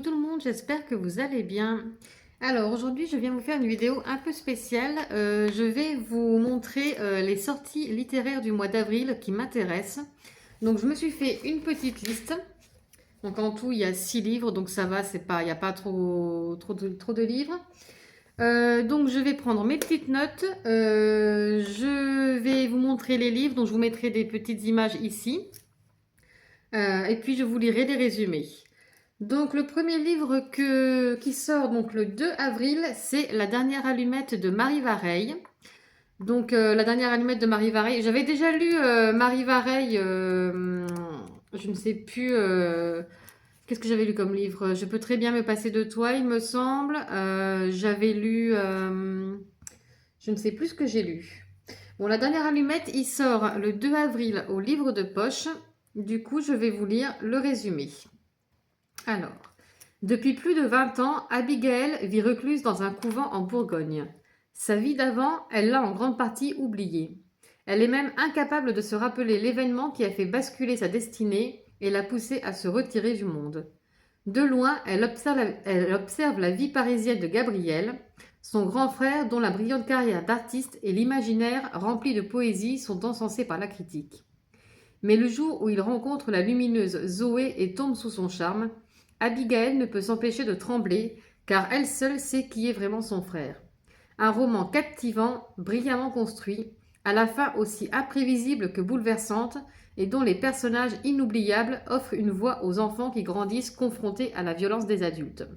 Coucou tout le monde, j'espère que vous allez bien. Alors aujourd'hui je viens vous faire une vidéo un peu spéciale. Je vais vous montrer les sorties littéraires du mois d'avril qui m'intéressent. Donc je me suis fait une petite liste. Donc en tout il y a 6 livres, donc ça va, c'est pas, il n'y a pas trop de livres. Donc je vais prendre mes petites notes. Je vais vous montrer les livres, donc je vous mettrai des petites images ici. Et puis je vous lirai les résumés. Donc le premier livre qui sort donc le 2 avril, c'est La dernière allumette de Marie Vareille. Donc La dernière allumette de Marie Vareille. J'avais déjà lu Marie Vareille, je ne sais plus qu'est-ce que j'avais lu comme livre. Je peux très bien me passer de toi, il me semble. J'avais lu, je ne sais plus ce que j'ai lu. Bon, La dernière allumette, il sort le 2 avril au livre de poche. Du coup, je vais vous lire le résumé. Alors, depuis plus de 20 ans, Abigail vit recluse dans un couvent en Bourgogne. Sa vie d'avant, elle l'a en grande partie oubliée. Elle est même incapable de se rappeler l'événement qui a fait basculer sa destinée et l'a poussée à se retirer du monde. De loin, elle observe la vie parisienne de Gabriel, son grand frère dont la brillante carrière d'artiste et l'imaginaire rempli de poésie sont encensés par la critique. Mais le jour où il rencontre la lumineuse Zoé et tombe sous son charme, Abigail ne peut s'empêcher de trembler, car elle seule sait qui est vraiment son frère. Un roman captivant, brillamment construit, à la fin aussi imprévisible que bouleversante, et dont les personnages inoubliables offrent une voix aux enfants qui grandissent confrontés à la violence des adultes.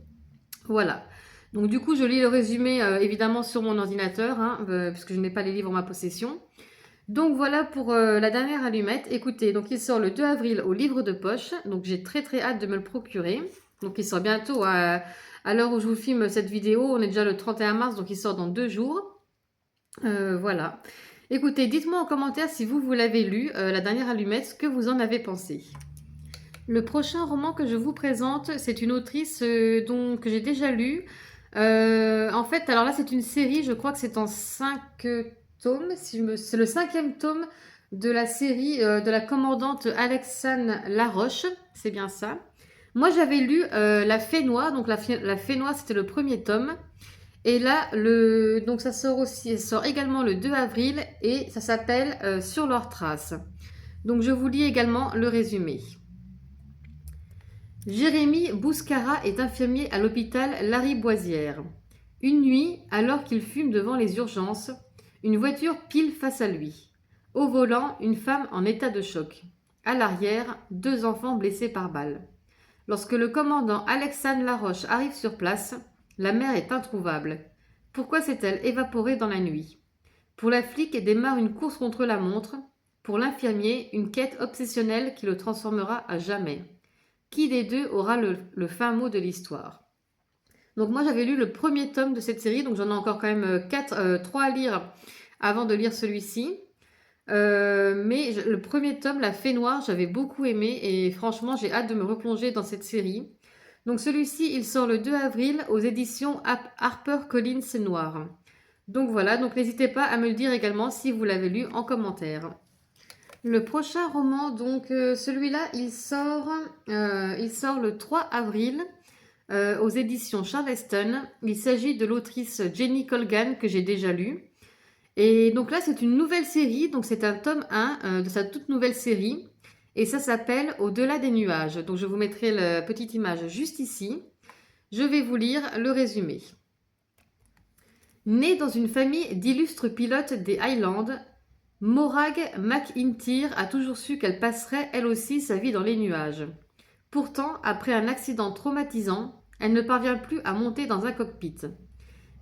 Voilà. Donc du coup, je lis le résumé évidemment sur mon ordinateur, puisque je n'ai pas les livres en ma possession. Donc voilà pour la dernière allumette. Écoutez, donc il sort le 2 avril au livre de poche. Donc j'ai très hâte de me le procurer. Donc il sort bientôt à l'heure où je vous filme cette vidéo. On est déjà le 31 mars, donc il sort dans 2 jours. Voilà. Écoutez, dites-moi en commentaire si vous l'avez lu, la dernière allumette, ce que vous en avez pensé. Le prochain roman que je vous présente, c'est une autrice que j'ai déjà lu. En fait, alors là c'est une série, je crois que c'est en 5 tomes. C'est le 5e tome de la série de la commandante Alexane Laroche, c'est bien ça. Moi j'avais lu La Fée Noire, donc la Fée Noire c'était le premier tome. Et là, donc ça sort également le 2 avril et ça s'appelle Sur leurs traces. Donc je vous lis également le résumé. Jérémy Bouscara est infirmier à l'hôpital Lariboisière. Une nuit, alors qu'il fume devant les urgences, une voiture pile face à lui. Au volant, une femme en état de choc. À l'arrière, 2 enfants blessés par balle. Lorsque le commandant Alexandre Laroche arrive sur place, la mère est introuvable. Pourquoi s'est-elle évaporée dans la nuit? Pour la flic démarre une course contre la montre. Pour l'infirmier, une quête obsessionnelle qui le transformera à jamais. Qui des deux aura le fin mot de l'histoire? Donc moi j'avais lu le premier tome de cette série, donc j'en ai encore quand même 3 à lire avant de lire celui-ci. Mais le premier tome, La Fée Noire, j'avais beaucoup aimé et franchement j'ai hâte de me replonger dans cette série. Donc celui-ci, il sort le 2 avril aux éditions HarperCollins Noir. Donc voilà, donc n'hésitez pas à me le dire également si vous l'avez lu en commentaire. Le prochain roman, donc celui-là, il sort le 3 avril aux éditions Charleston. Il s'agit de l'autrice Jenny Colgan que j'ai déjà lu. Et donc là, c'est une nouvelle série, donc c'est un tome 1 de sa toute nouvelle série. Et ça s'appelle Au-delà des nuages. Donc je vous mettrai la petite image juste ici. Je vais vous lire le résumé. Née dans une famille d'illustres pilotes des Highlands, Morag McIntyre a toujours su qu'elle passerait elle aussi sa vie dans les nuages. Pourtant, après un accident traumatisant, elle ne parvient plus à monter dans un cockpit.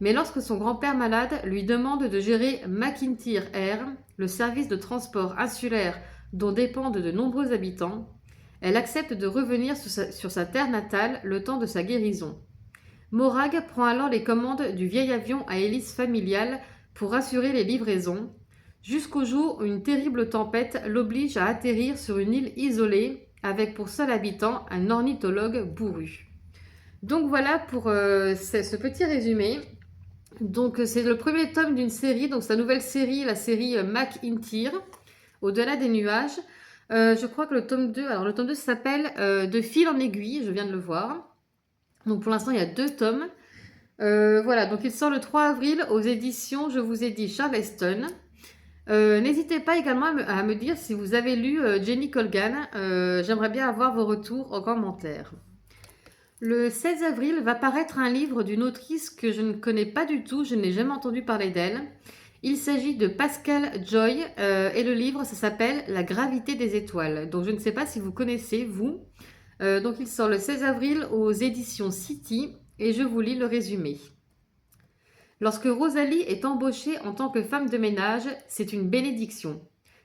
Mais lorsque son grand-père malade lui demande de gérer McIntyre Air, le service de transport insulaire dont dépendent de nombreux habitants, elle accepte de revenir sur sa terre natale le temps de sa guérison. Morag prend alors les commandes du vieil avion à hélice familiale pour assurer les livraisons, jusqu'au jour où une terrible tempête l'oblige à atterrir sur une île isolée avec pour seul habitant un ornithologue bourru. Donc voilà pour ce petit résumé. Donc c'est le premier tome d'une série, donc sa nouvelle série, la série McIntyre, Au-delà des nuages. Je crois que le tome 2 s'appelle De fil en aiguille, je viens de le voir. Donc pour l'instant, il y a 2 tomes. Voilà, donc il sort le 3 avril aux éditions, je vous ai dit, Charleston. N'hésitez pas également à me dire si vous avez lu Jenny Colgan. J'aimerais bien avoir vos retours en commentaire. Le 16 avril va paraître un livre d'une autrice que je ne connais pas du tout, je n'ai jamais entendu parler d'elle. Il s'agit de Pascal Joy et le livre, ça s'appelle La gravité des étoiles. Donc je ne sais pas si vous connaissez, vous. Donc il sort le 16 avril aux éditions City et je vous lis le résumé. Lorsque Rosalie est embauchée en tant que femme de ménage, c'est une bénédiction.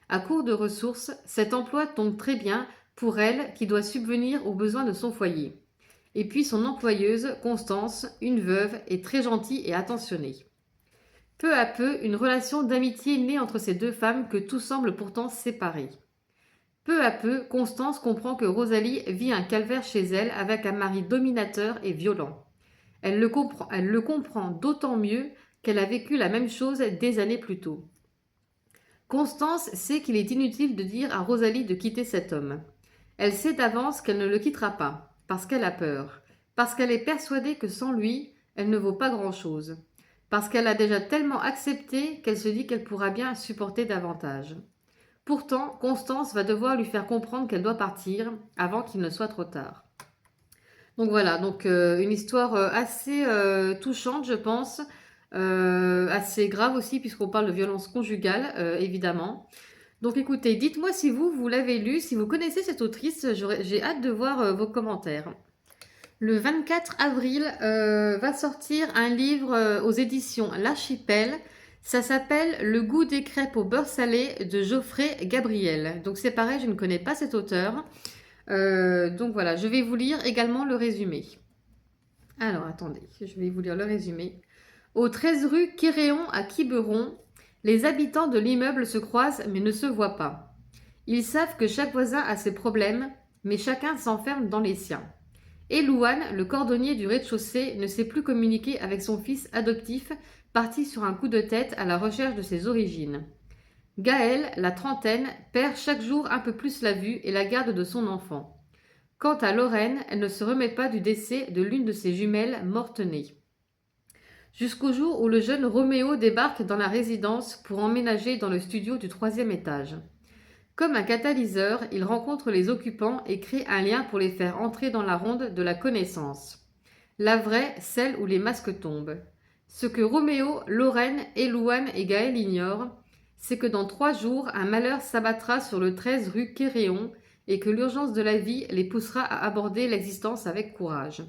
À court de ressources, cet emploi tombe très bien pour elle qui doit subvenir aux besoins de son foyer. Et puis son employeuse, Constance, une veuve, est très gentille et attentionnée. Peu à peu, une relation d'amitié naît entre ces 2 femmes que tout semble pourtant séparer. Peu à peu, Constance comprend que Rosalie vit un calvaire chez elle avec un mari dominateur et violent. Elle le comprend d'autant mieux qu'elle a vécu la même chose des années plus tôt. Constance sait qu'il est inutile de dire à Rosalie de quitter cet homme. Elle sait d'avance qu'elle ne le quittera pas, parce qu'elle a peur, parce qu'elle est persuadée que sans lui, elle ne vaut pas grand-chose, parce qu'elle a déjà tellement accepté qu'elle se dit qu'elle pourra bien supporter davantage. Pourtant, Constance va devoir lui faire comprendre qu'elle doit partir avant qu'il ne soit trop tard. Donc voilà, donc une histoire assez touchante, je pense, assez grave aussi, puisqu'on parle de violence conjugale, évidemment. Donc écoutez, dites-moi si vous l'avez lu, si vous connaissez cette autrice, j'ai hâte de voir vos commentaires. Le 24 avril va sortir un livre aux éditions L'Archipel. Ça s'appelle Le goût des crêpes au beurre salé de Geoffrey Gabriel. Donc c'est pareil, je ne connais pas cet auteur. Donc voilà, je vais vous lire également le résumé. Alors attendez, je vais vous lire le résumé. Au 13 rue Quéréon à Quiberon, les habitants de l'immeuble se croisent mais ne se voient pas. Ils savent que chaque voisin a ses problèmes, mais chacun s'enferme dans les siens. Et Louane, le cordonnier du rez-de-chaussée, ne sait plus communiquer avec son fils adoptif, parti sur un coup de tête à la recherche de ses origines. Gaëlle, la trentaine, perd chaque jour un peu plus la vue et la garde de son enfant. Quant à Lorraine, elle ne se remet pas du décès de l'une de ses jumelles morte-née. Jusqu'au jour où le jeune Roméo débarque dans la résidence pour emménager dans le studio du 3e étage. Comme un catalyseur, il rencontre les occupants et crée un lien pour les faire entrer dans la ronde de la connaissance. La vraie, celle où les masques tombent. Ce que Roméo, Lorraine, Elouane et Gaël ignorent, c'est que dans 3 jours, un malheur s'abattra sur le 13 rue Quéréon et que l'urgence de la vie les poussera à aborder l'existence avec courage.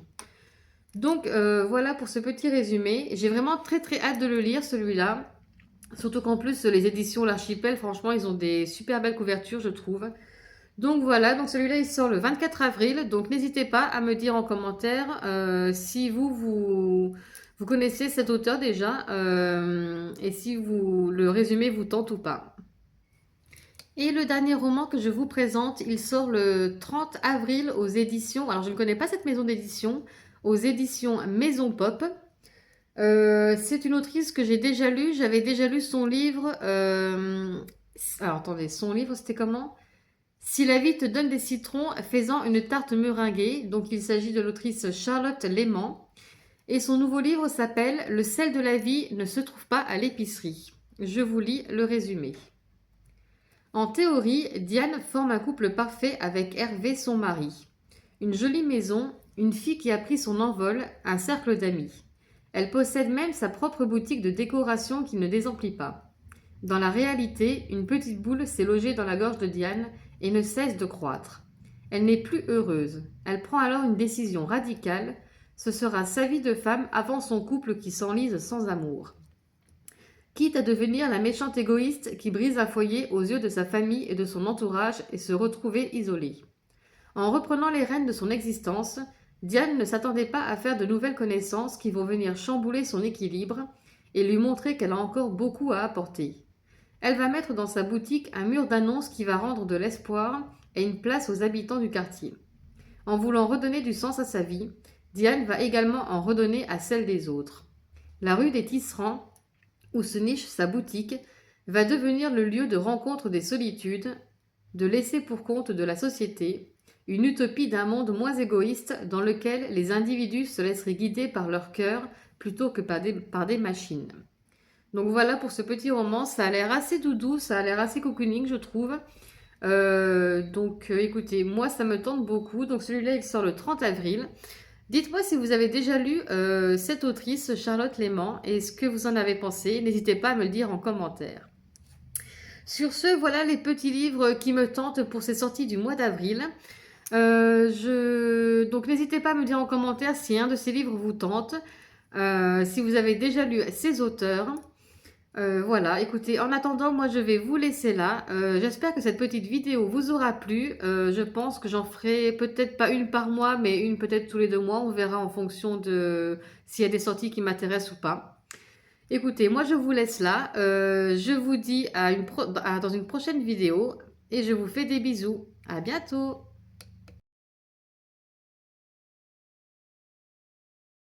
Donc voilà pour ce petit résumé. J'ai vraiment très très hâte de le lire celui-là. Surtout qu'en plus les éditions L'Archipel, franchement, ils ont des super belles couvertures, je trouve. Donc voilà, donc celui-là il sort le 24 avril. Donc n'hésitez pas à me dire en commentaire si vous connaissez cet auteur déjà et si le résumé vous tente ou pas. Et le dernier roman que je vous présente, il sort le 30 avril aux éditions, alors je ne connais pas cette maison d'édition, aux éditions Maison Pop. C'est une autrice que j'ai déjà lue, j'avais déjà lu son livre. Alors attendez, son livre c'était comment? Si la vie te donne des citrons, fais-en une tarte meringuée. Donc il s'agit de l'autrice Charlotte Léman. Et son nouveau livre s'appelle Le sel de la vie ne se trouve pas à l'épicerie. Je vous lis le résumé. En théorie, Diane forme un couple parfait avec Hervé, son mari. Une jolie maison, une fille qui a pris son envol, un cercle d'amis. Elle possède même sa propre boutique de décoration qui ne désemplit pas. Dans la réalité, une petite boule s'est logée dans la gorge de Diane et ne cesse de croître. Elle n'est plus heureuse. Elle prend alors une décision radicale. Ce sera sa vie de femme avant son couple qui s'enlise sans amour. Quitte à devenir la méchante égoïste qui brise un foyer aux yeux de sa famille et de son entourage et se retrouver isolée. En reprenant les rênes de son existence, Diane ne s'attendait pas à faire de nouvelles connaissances qui vont venir chambouler son équilibre et lui montrer qu'elle a encore beaucoup à apporter. Elle va mettre dans sa boutique un mur d'annonces qui va rendre de l'espoir et une place aux habitants du quartier. En voulant redonner du sens à sa vie, Diane va également en redonner à celle des autres. La rue des Tisserands, où se niche sa boutique, va devenir le lieu de rencontre des solitudes, de laisser pour compte de la société, une utopie d'un monde moins égoïste dans lequel les individus se laisseraient guider par leur cœur plutôt que par des machines. Donc voilà pour ce petit roman, ça a l'air assez doudou, ça a l'air assez cocooning je trouve. Écoutez, moi ça me tente beaucoup, donc celui-là il sort le 30 avril. Dites-moi si vous avez déjà lu cette autrice, Charlotte Léman, et ce que vous en avez pensé. N'hésitez pas à me le dire en commentaire. Sur ce, voilà les petits livres qui me tentent pour ces sorties du mois d'avril. Donc n'hésitez pas à me dire en commentaire si un de ces livres vous tente, si vous avez déjà lu ces auteurs. Voilà, écoutez, en attendant, moi je vais vous laisser là. J'espère que cette petite vidéo vous aura plu. Je pense que j'en ferai peut-être pas une par mois, mais une peut-être tous les 2 mois. On verra en fonction de s'il y a des sorties qui m'intéressent ou pas. Écoutez, moi je vous laisse là. Je vous dis dans une prochaine vidéo et je vous fais des bisous. À bientôt!